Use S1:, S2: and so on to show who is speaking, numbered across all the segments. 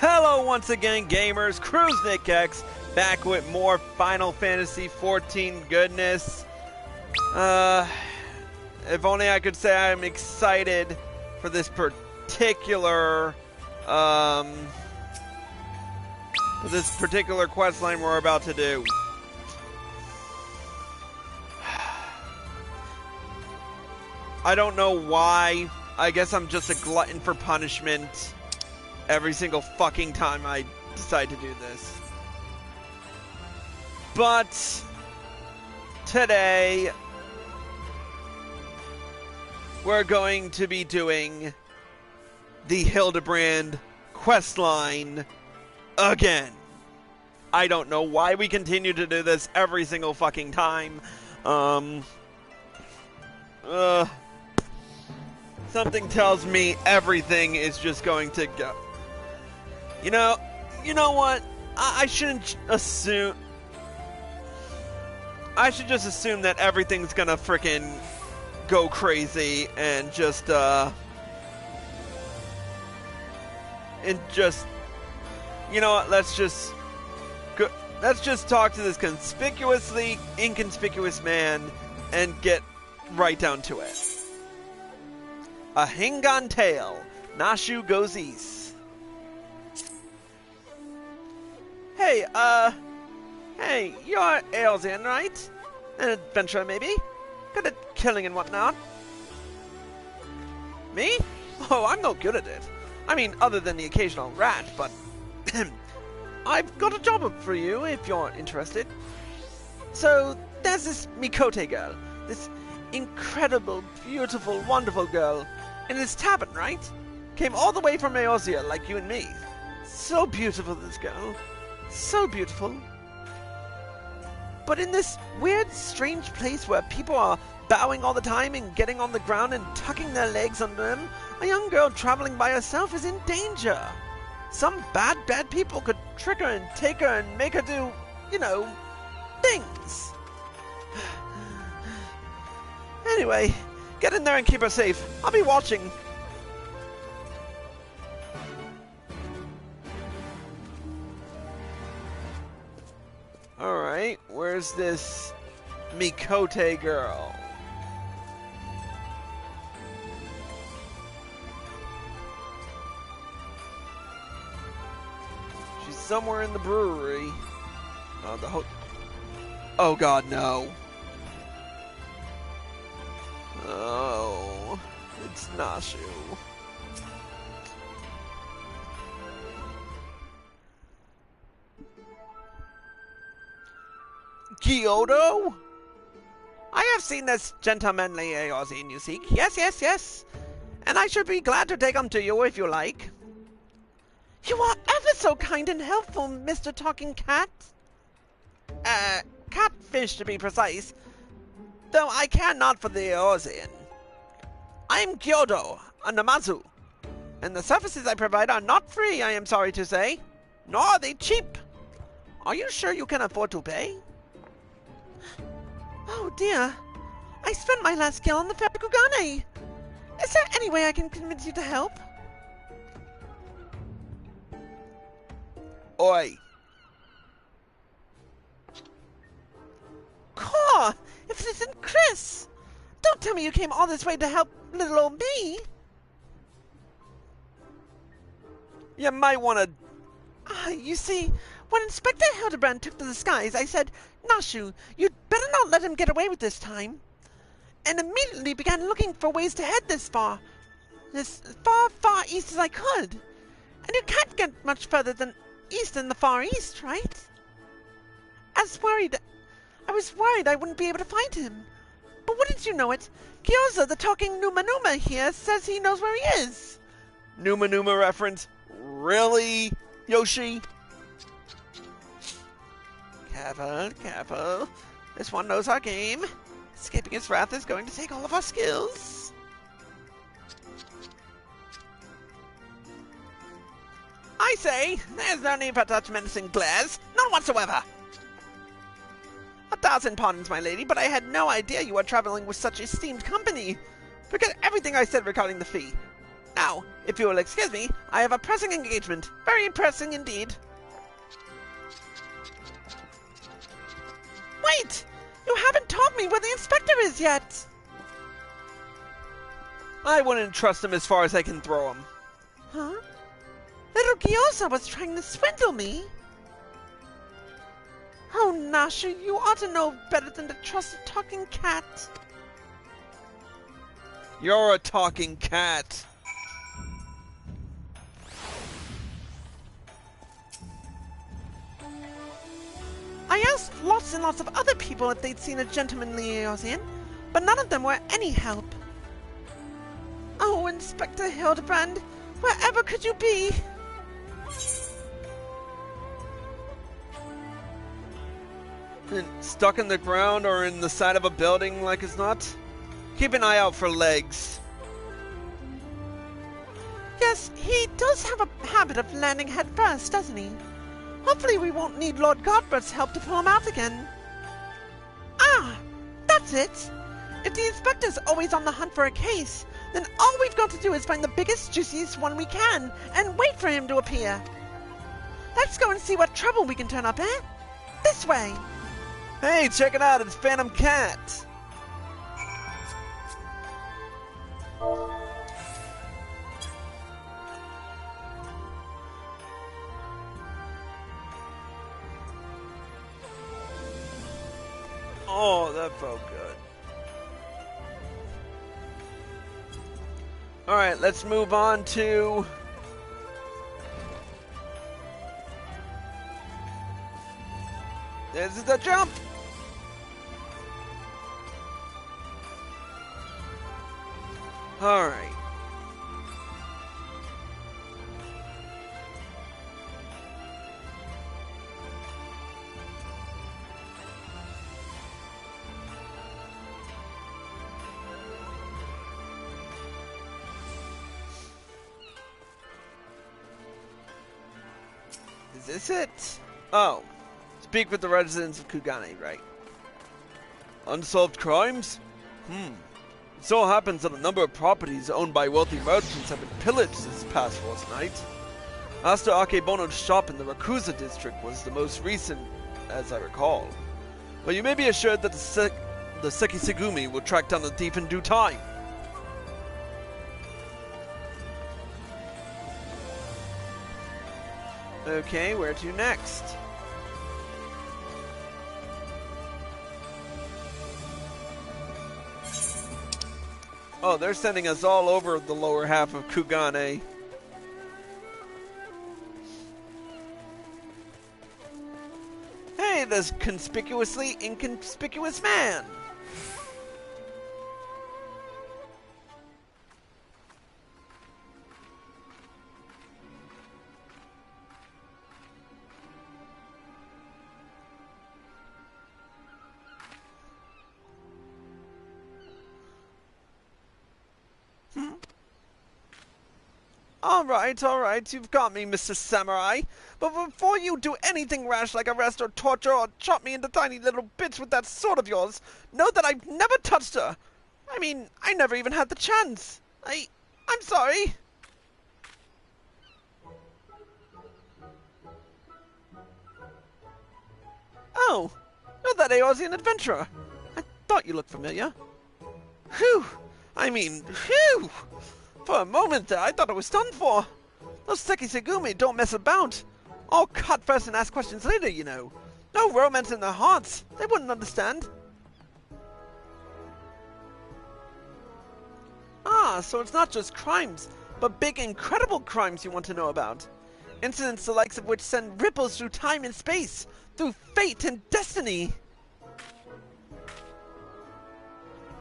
S1: Hello once again, gamers. CruiseNickX back with more Final Fantasy XIV goodness. If only I could say I'm excited for this particular quest line we're about to do. I don't know why. I guess I'm just a glutton for punishment every single fucking time I decide to do this. But today we're going to be doing the Hildebrand questline again. I don't know why we continue to do this every single fucking time. Something tells me everything is just going to go. You know what? I shouldn't assume. I should just assume that everything's gonna frickin' go crazy and just, you know what? Let's just talk to this conspicuously inconspicuous man and get right down to it. A Hingan tale. Nashu goes east. Hey, you're Aelsian, right? An adventurer, maybe? Good at killing and whatnot. Me? Oh, I'm no good at it. I mean, other than the occasional rat, but... I've got a job for you, if you're interested. So, there's this Mikote girl. This incredible, beautiful, wonderful girl. In this tavern, right? Came all the way from Eorzea, like you and me. So beautiful, this girl. So beautiful. But in this weird, strange place where people are bowing all the time and getting on the ground and tucking their legs under them, a young girl traveling by herself is in danger. Some bad people could trick her and take her and make her do, things. Anyway, get in there and keep her safe. I'll be watching. Alright, where's this Mikote girl? She's somewhere in the brewery. Oh god, no. Oh, it's Nashu. Kyoto? I have seen this gentlemanly Eorzean you seek. Yes. And I should be glad to take him to you if you like. You are ever so kind and helpful, Mr. Talking Cat. Catfish to be precise. Though I care not for the Eorzean. I am Kyoto, a Namazu. And the services I provide are not free, I am sorry to say. Nor are they cheap. Are you sure you can afford to pay? Oh dear, I spent my last skill on the fair Kugane. Is there any way I can convince you to help? Oi. Caw, if it isn't Chris! Don't tell me you came all this way to help little old me! You might want to... you see, when Inspector Hildebrand took to the skies, I said, Nashu, you'd better not let him get away with this time. And immediately began looking for ways to head this far east as I could. And you can't get much further than east in the Far East, right? I was worried I wouldn't be able to find him. But wouldn't you know it, Gyoza, the talking Numa here, says he knows where he is. Numa reference? Really, Yoshi? Careful. This one knows our game. Escaping his wrath is going to take all of our skills. I say, there's no need for such menacing glares. None whatsoever. 1,000 pardons, my lady, but I had no idea you were traveling with such esteemed company. Forget everything I said regarding the fee. Now, if you will excuse me, I have a pressing engagement. Very pressing indeed. Wait! You haven't told me where the inspector is yet! I wouldn't trust him as far as I can throw him. Huh? Little Gyoza was trying to swindle me. Oh, Nashu, you ought to know better than to trust a talking cat. You're a talking cat. I asked lots and lots of other people if they'd seen a gentlemanly Eosian, but none of them were any help. Oh, Inspector Hildebrand, wherever could you be? Stuck in the ground or in the side of a building like it's not? Keep an eye out for legs. Yes, he does have a habit of landing head first, doesn't he? Hopefully we won't need Lord Godbert's help to pull him out again. Ah, that's it. If the inspector's always on the hunt for a case, then all we've got to do is find the biggest, juiciest one we can and wait for him to appear. Let's go and see what trouble we can turn up, eh? This way. Hey, check it out, it's Phantom Cat. Oh, that felt good. Alright, let's move on to... This is the jump! Alright. Is this it? Oh. Speak with the residents of Kugane, right? Unsolved crimes? It so happens that a number of properties owned by wealthy merchants have been pillaged this past fortnight. Master Akebono's shop in the Rakusa district was the most recent, as I recall. But you may be assured that the Sekisegumi will track down the thief in due time. Okay, where to next? Oh, they're sending us all over the lower half of Kugane. Hey, this conspicuously inconspicuous man! Alright, you've got me, Mr. Samurai. But before you do anything rash like arrest or torture or chop me into tiny little bits with that sword of yours, know that I've never touched her. I mean, I never even had the chance. I'm sorry. Oh, you're that Eorzean adventurer. I thought you looked familiar. Whew! I mean, phew! For a moment there, I thought I was done for. Those Sekisegumi don't mess about. All cut first and ask questions later, you know. No romance in their hearts. They wouldn't understand. Ah, so it's not just crimes, but big, incredible crimes you want to know about. Incidents the likes of which send ripples through time and space, through fate and destiny.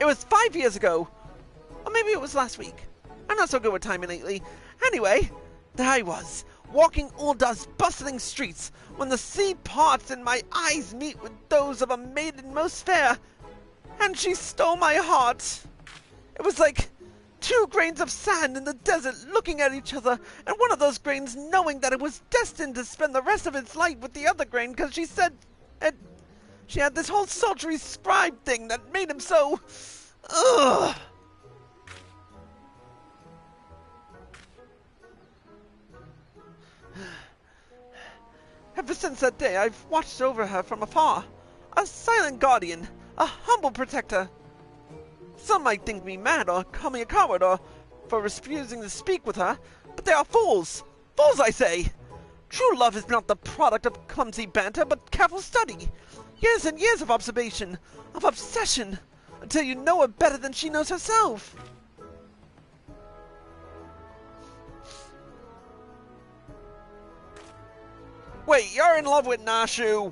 S1: It was 5 years ago. Or maybe it was last week. I'm not so good with timing lately. Anyway, there I was, walking Ulda's bustling streets, when the sea parts and my eyes meet with those of a maiden most fair, and she stole my heart. It was like 2 grains of sand in the desert looking at each other, and one of those grains knowing that it was destined to spend the rest of its life with the other grain, because she said she had this whole sultry scribe thing that made him so... Ugh! Ever since that day, I've watched over her from afar. A silent guardian, a humble protector. Some might think me mad or call me a coward or for refusing to speak with her, but they are fools. Fools, I say. True love is not the product of clumsy banter, but careful study. Years and years of observation, of obsession, until you know her better than she knows herself. Wait, you're in love with Nashu?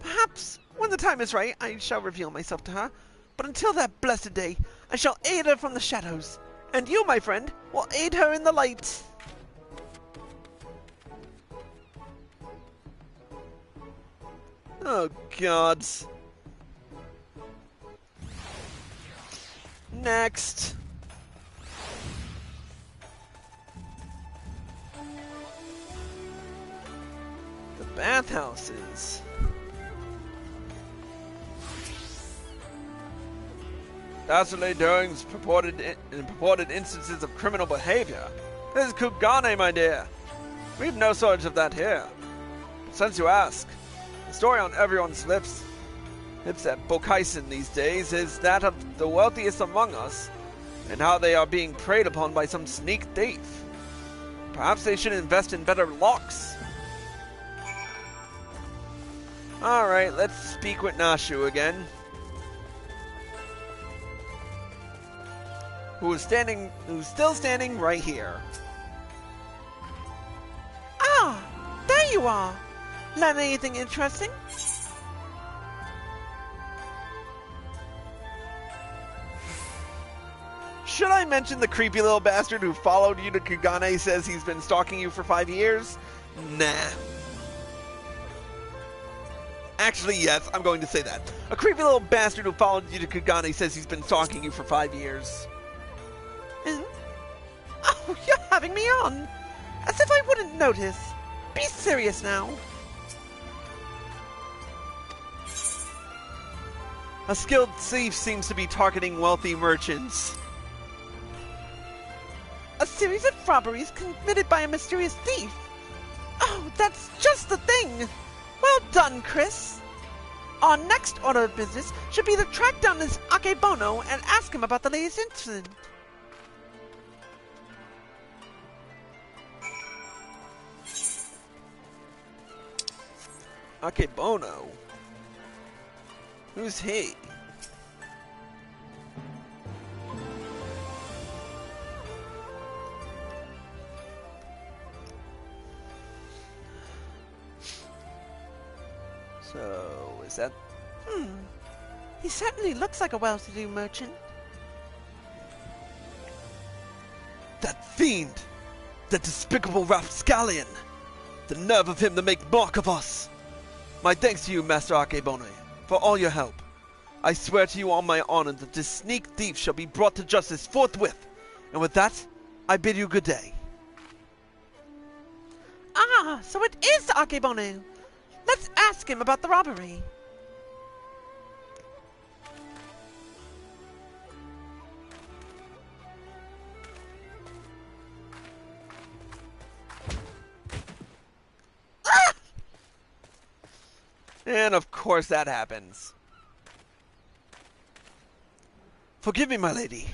S1: Perhaps, when the time is right, I shall reveal myself to her. But until that blessed day, I shall aid her from the shadows. And you, my friend, will aid her in the light. Oh, God. Next. The bathhouses. Dastardly doings, purported instances of criminal behavior. This is Kugane, my dear. We've no shortage of that here. But since you ask, the story on everyone's lips at Bokaisen these days is that of the wealthiest among us, and how they are being preyed upon by some sneak thief. Perhaps they should invest in better locks. Alright, let's speak with Nashu again. Who's still standing right here.
S2: Ah, there you are. Learn anything interesting?
S1: Should I mention the creepy little bastard who followed you to Kugane says he's been stalking you for 5 years? Nah. Actually, yes, I'm going to say that. A creepy little bastard who followed you to Kugane says he's been stalking you for 5 years.
S2: Oh, you're having me on. As if I wouldn't notice. Be serious now.
S1: A skilled thief seems to be targeting wealthy merchants.
S2: A series of robberies committed by a mysterious thief. Oh, that's just the thing. Well done, Chris. Our next order of business should be to track down this Akebono and ask him about the latest incident.
S1: Akebono? Who's he? So, is that...
S2: He certainly looks like a well-to-do merchant.
S1: That fiend! That despicable rapscallion! The nerve of him to make mock of us! My thanks to you, Master Akebono, for all your help. I swear to you on my honor that this sneak thief shall be brought to justice forthwith. And with that, I bid you good day.
S2: Ah, so it is Akebono. Let's ask him about the robbery.
S1: Ah! And of course that happens. Forgive me, my lady.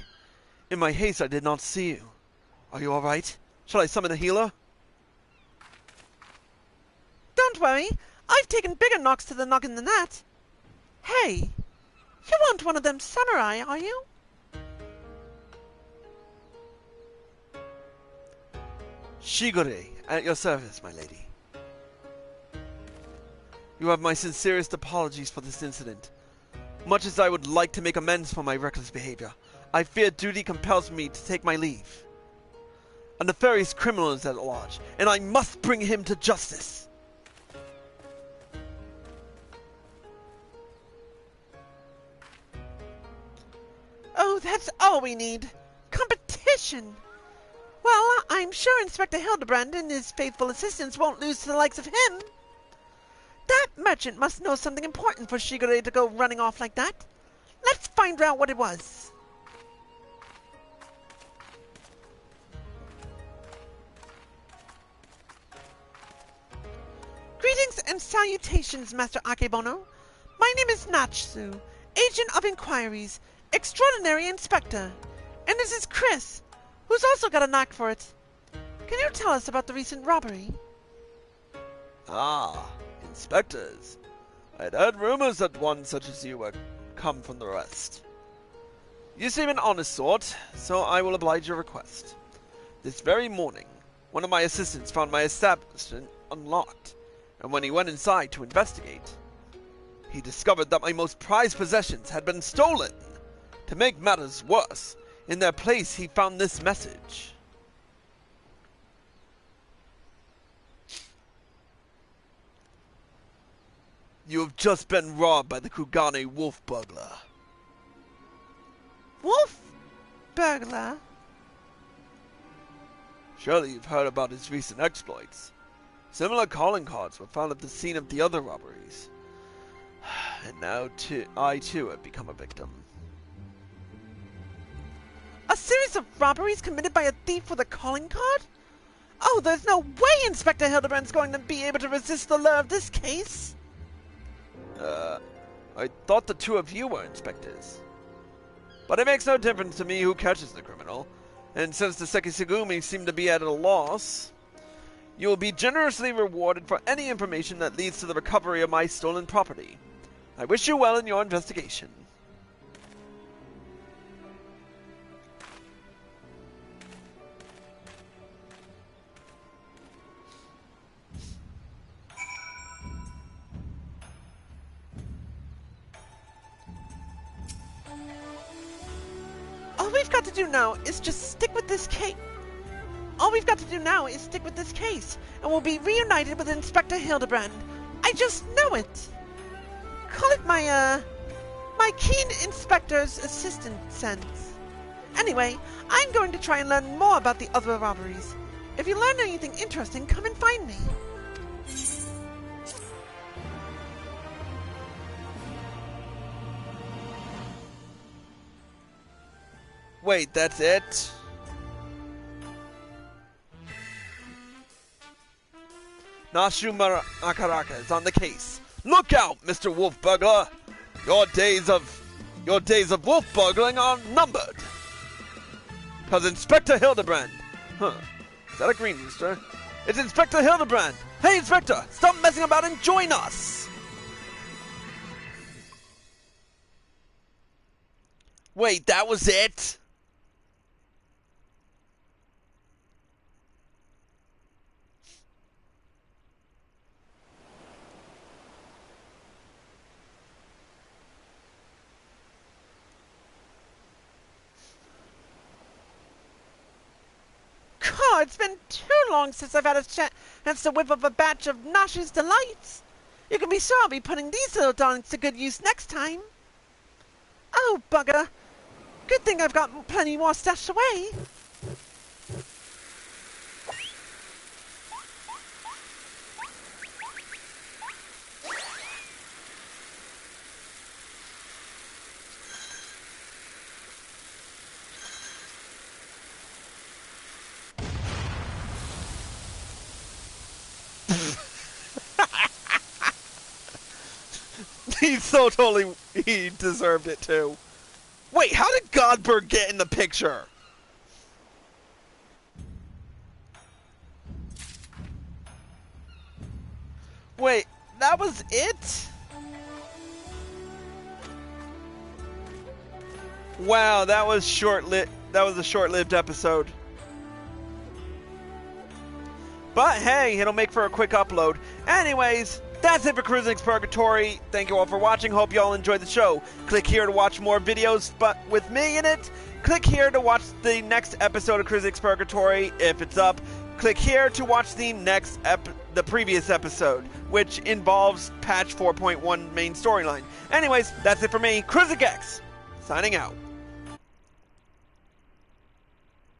S1: In my haste, I did not see you. Are you all right? Shall I summon a healer?
S2: Don't worry. I've taken bigger knocks to the knock in than that. Hey, you aren't one of them samurai, are you?
S1: Shigure, at your service, my lady. You have my sincerest apologies for this incident. Much as I would like to make amends for my reckless behavior, I fear duty compels me to take my leave. A nefarious criminal is at large, and I must bring him to justice.
S2: Oh, that's all we need. Competition. Well, I'm sure Inspector Hildebrand and his faithful assistants won't lose to the likes of him. That merchant must know something important for Shigure to go running off like that. Let's find out what it was. Salutations, Master Akebono. My name is Nashu, Agent of Inquiries, Extraordinary Inspector. And this is Chris, who's also got a knack for it. Can you tell us about the recent robbery?
S1: Ah, inspectors. I'd heard rumors that one such as you were come from the West. You seem an honest sort, so I will oblige your request. This very morning, one of my assistants found my establishment unlocked, and when he went inside to investigate, he discovered that my most prized possessions had been stolen. To make matters worse, in their place he found this message. You have just been robbed by the Kugane wolf burglar.
S2: Wolf burglar?
S1: Surely you've heard about his recent exploits. Similar calling cards were found at the scene of the other robberies. And now I too have become a victim.
S2: A series of robberies committed by a thief with a calling card? Oh, there's no way Inspector Hildebrand's going to be able to resist the lure of this case.
S1: I thought the two of you were inspectors. But it makes no difference to me who catches the criminal, and since the Sekisugumi seem to be at a loss, you will be generously rewarded for any information that leads to the recovery of my stolen property. I wish you well in your investigation.
S2: All we've got to do now is just stick with this case. All we've got to do now is stick with this case, and we'll be reunited with Inspector Hildebrand. I just know it. Call it my keen inspector's assistant sense. Anyway, I'm going to try and learn more about the other robberies. If you learn anything interesting, come and find me.
S1: Wait, that's it? Nashu Akaraka is on the case. Look out, Mr. Wolf Burglar! Your days of wolf burgling are numbered. Cause Inspector Hildebrand. Huh. Is that a green rooster? It's Inspector Hildebrand! Hey, Inspector! Stop messing about and join us! Wait, that was it?
S2: God, it's been too long since I've had a chance to whip up a batch of Nashu's delights. You can be sure I'll be putting these little darlings to good use next time. Oh, bugger. Good thing I've got plenty more stashed away.
S1: He deserved it too. Wait, how did Godberg get in the picture? Wait, that was it? Wow, that was short-lived. That was a short-lived episode. But hey, it'll make for a quick upload. Anyways, that's it for Cruise Enix Purgatory. Thank you all for watching. Hope you all enjoyed the show. Click here to watch more videos, but with me in it. Click here to watch the next episode of Cruise Enix Purgatory if it's up. Click here to watch the previous episode, which involves patch 4.1 main storyline. Anyways, that's it for me. Cruise Enix, signing out.